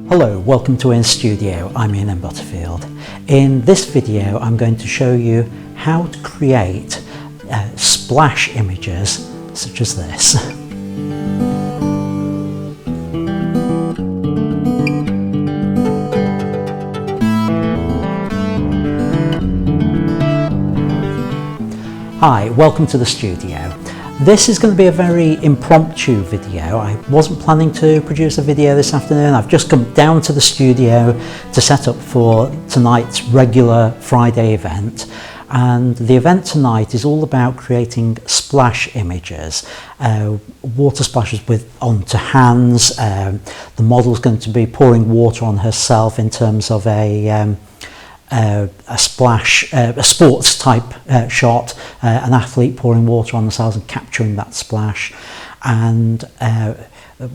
Hello, welcome to In Studio. I'm Ian Butterfield. In this video I'm going to show you how to create splash images such as this. Hi, welcome to the studio. This is going to be a very impromptu video. I wasn't planning to produce a video this afternoon. I've just come down to the studio to set up for tonight's regular Friday event. And the event tonight is all about creating splash images, water splashes onto hands. The model's going to be pouring water on herself in terms of a splash, a sports type shot, an athlete pouring water on themselves and capturing that splash. And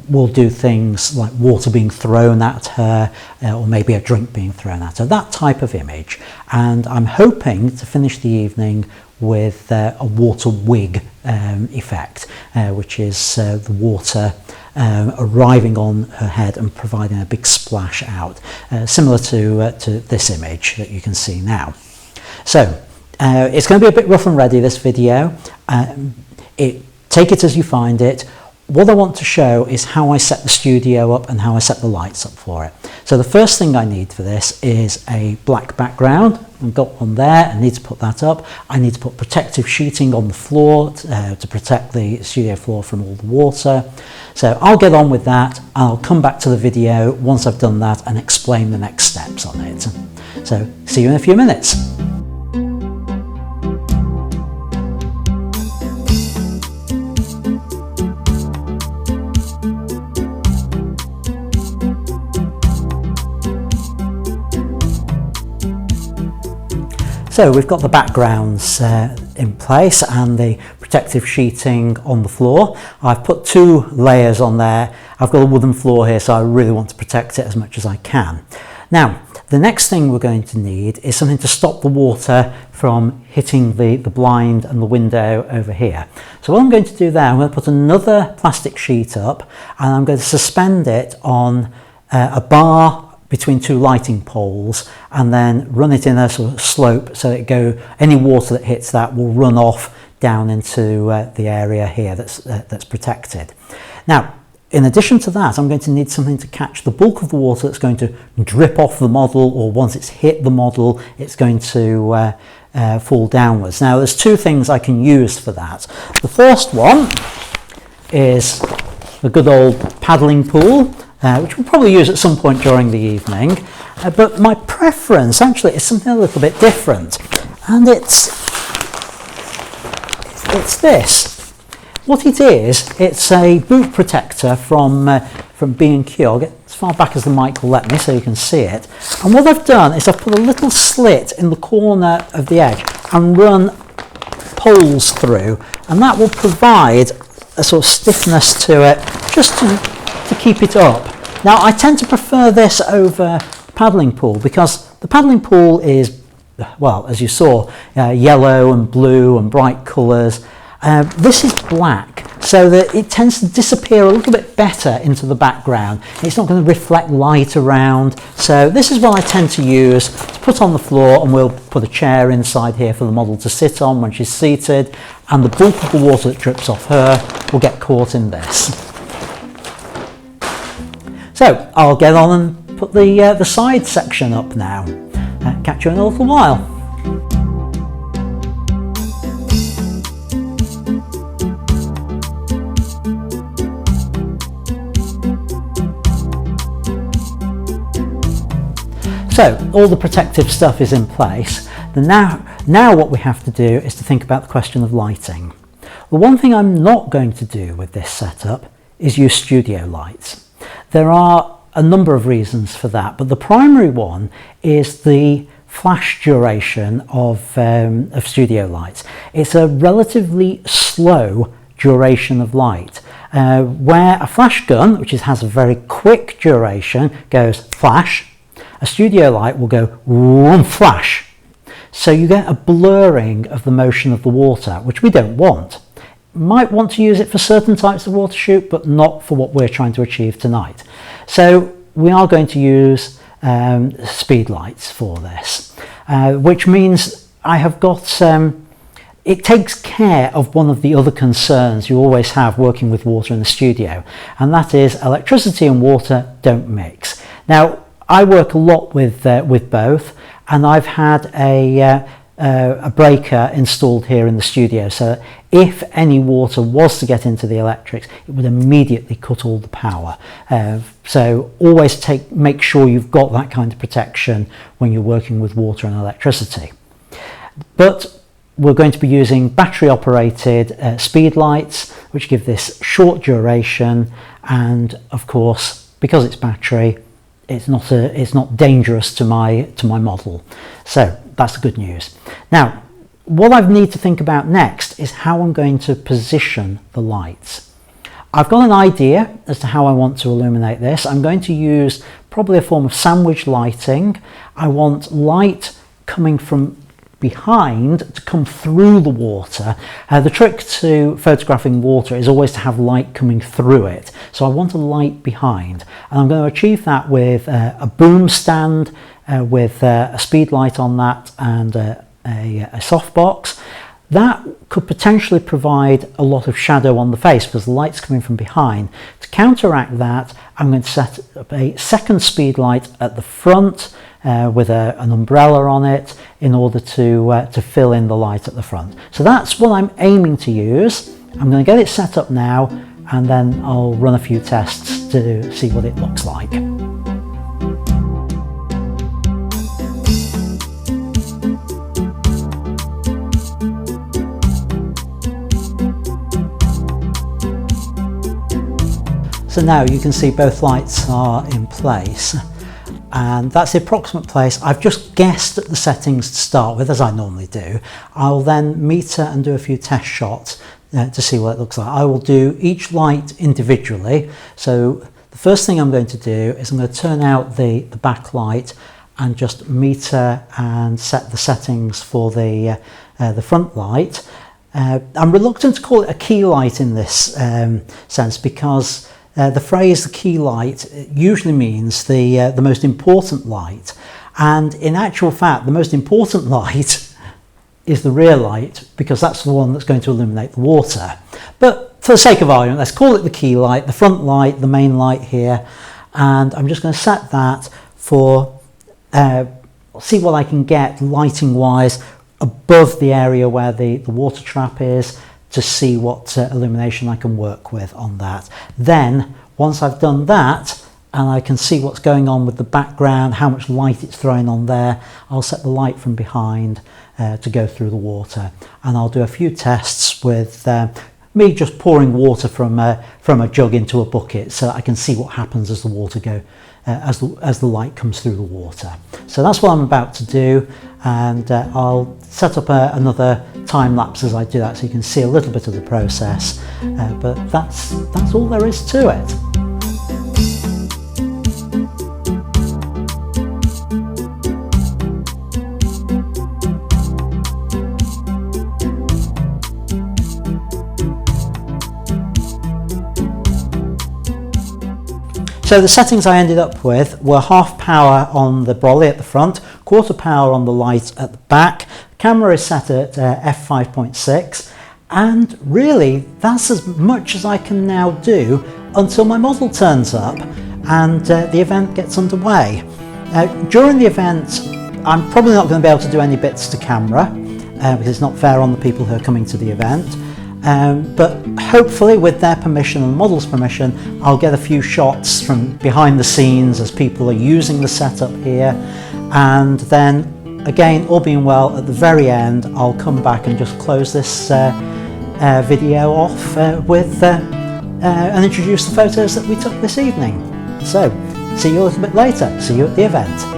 we'll do things like water being thrown at her, or maybe a drink being thrown at her, that type of image. And I'm hoping to finish the evening with a water wig effect, which is the water arriving on her head and providing a big splash out, similar to this image that you can see now. So it's going to be a bit rough and ready, this video. Take it as you find it. What I want to show is how I set the studio up and how I set the lights up for it. So the first thing I need for this is a black background. I've got one there. I need to put that up. I need to put protective sheeting on the floor to protect the studio floor from all the water. So I'll get on with that. I'll come back to the video once I've done that and explain the next steps on it. So see you in a few minutes. So we've got the backgrounds in place and the protective sheeting on the floor. I've put 2 layers on there. I've got a wooden floor here, so I really want to protect it as much as I can. Now, the next thing we're going to need is something to stop the water from hitting the blind and the window over here. So what I'm going to do there, I'm going to put another plastic sheet up and I'm going to suspend it on a bar between 2 lighting poles and then run it in a sort of slope so that any water that hits that will run off down into the area here that's protected. Now, in addition to that, I'm going to need something to catch the bulk of the water that's going to drip off the model, or once it's hit the model, it's going to fall downwards. Now, there's 2 things I can use for that. The first one is the good old paddling pool, which we'll probably use at some point during the evening, but my preference actually is something a little bit different, and it's this. What it is, it's a boot protector from B&Q. I'll get as far back as the mic will let me so you can see it. And what I've done is I've put a little slit in the corner of the edge and run poles through, and that will provide a sort of stiffness to it just to keep it up. Now, I tend to prefer this over the paddling pool because the paddling pool is, well, as you saw, yellow and blue and bright colours. This is black, so that it tends to disappear a little bit better into the background. It's not going to reflect light around. So this is what I tend to use to put on the floor, and we'll put a chair inside here for the model to sit on when she's seated, and the bulk of the water that drips off her will get caught in this. So I'll get on and put the side section up now. Catch you in a little while. So all the protective stuff is in place. Now what we have to do is to think about the question of lighting. The one thing I'm not going to do with this setup is use studio lights. There are a number of reasons for that, but the primary one is the flash duration of studio lights. It's a relatively slow duration of light, where a flash gun, which has a very quick duration, goes flash, a studio light will go one flash. So you get a blurring of the motion of the water, which we don't want. Might want to use it for certain types of water shoot, but not for what we're trying to achieve tonight. So we are going to use speed lights for this, which means I have got it takes care of one of the other concerns you always have working with water in the studio, and that is electricity and water don't mix. Now, I work a lot with both, and I've had a breaker installed here in the studio, so if any water was to get into the electrics, it would immediately cut all the power. So always make sure you've got that kind of protection when you're working with water and electricity. But we're going to be using battery operated speed lights, which give this short duration, and of course, because it's battery, it's not dangerous to my model. So that's the good news. Now, what I need to think about next is how I'm going to position the lights. I've got an idea as to how I want to illuminate this. I'm going to use probably a form of sandwich lighting. I want light coming from behind to come through the water. The trick to photographing water is always to have light coming through it. So I want a light behind, and I'm going to achieve that with a boom stand with a speed light on that and a softbox. That could potentially provide a lot of shadow on the face because the light's coming from behind. To counteract that, I'm going to set up a second speed light at the front with an umbrella on it in order to fill in the light at the front. So that's what I'm aiming to use. I'm going to get it set up now, and then I'll run a few tests to see what it looks like. So now you can see both lights are in place, and that's the approximate place. I've just guessed at the settings to start with, as I normally do. I'll then meter and do a few test shots to see what it looks like. I will do each light individually. So the first thing I'm going to do is I'm going to turn out the backlight and just meter and set the settings for the front light. I'm reluctant to call it a key light in this sense because the phrase the key light usually means the most important light, and in actual fact the most important light is the rear light because that's the one that's going to illuminate the water. But for the sake of argument, let's call it the key light, the front light, the main light here, and I'm just going to set that for see what I can get lighting wise above the area where the water trap is, to see what illumination I can work with on that. Then once I've done that and I can see what's going on with the background, how much light it's throwing on there, I'll set the light from behind to go through the water, and I'll do a few tests with me just pouring water from a jug into a bucket so that I can see what happens as the water as the light comes through the water. So that's what I'm about to do, and I'll set up another time lapse as I do that so you can see a little bit of the process, but that's all there is to it. So the settings I ended up with were half power on the brolly at the front, quarter power on the light at the back. The camera is set at f5.6, and really that's as much as I can now do until my model turns up and the event gets underway. During the event I'm probably not going to be able to do any bits to camera because it's not fair on the people who are coming to the event. But hopefully with their permission and the model's permission, I'll get a few shots from behind the scenes as people are using the setup here, and then again, all being well, at the very end I'll come back and just close this video off and introduce the photos that we took this evening. So see you a little bit later, see you at the event.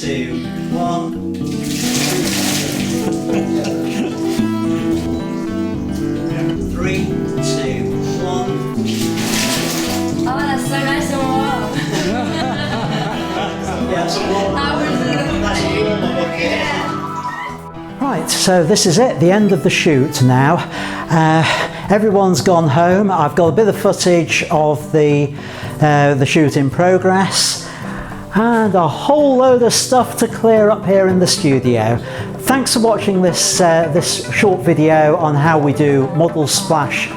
2, 1. 3, 2, 1. Oh, that's so nice and warm. Right, so this is it, the end of the shoot now. Everyone's gone home. I've got a bit of footage of the shoot in progress and a whole load of stuff to clear up here in the studio. Thanks for watching this short video on how we do model splash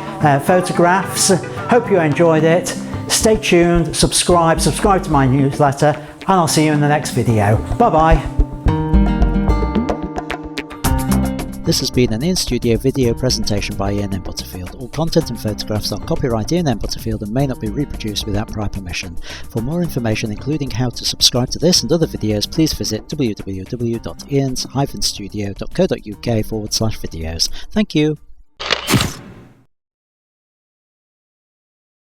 photographs. Hope you enjoyed it. Stay tuned, subscribe to my newsletter, and I'll see you in the next video. Bye bye. This has been an in-studio video presentation by Ian M. Butterfield. All content and photographs are copyright Ian M. Butterfield and may not be reproduced without prior permission. For more information, including how to subscribe to this and other videos, please visit www.ians-studio.co.uk/videos. Thank you.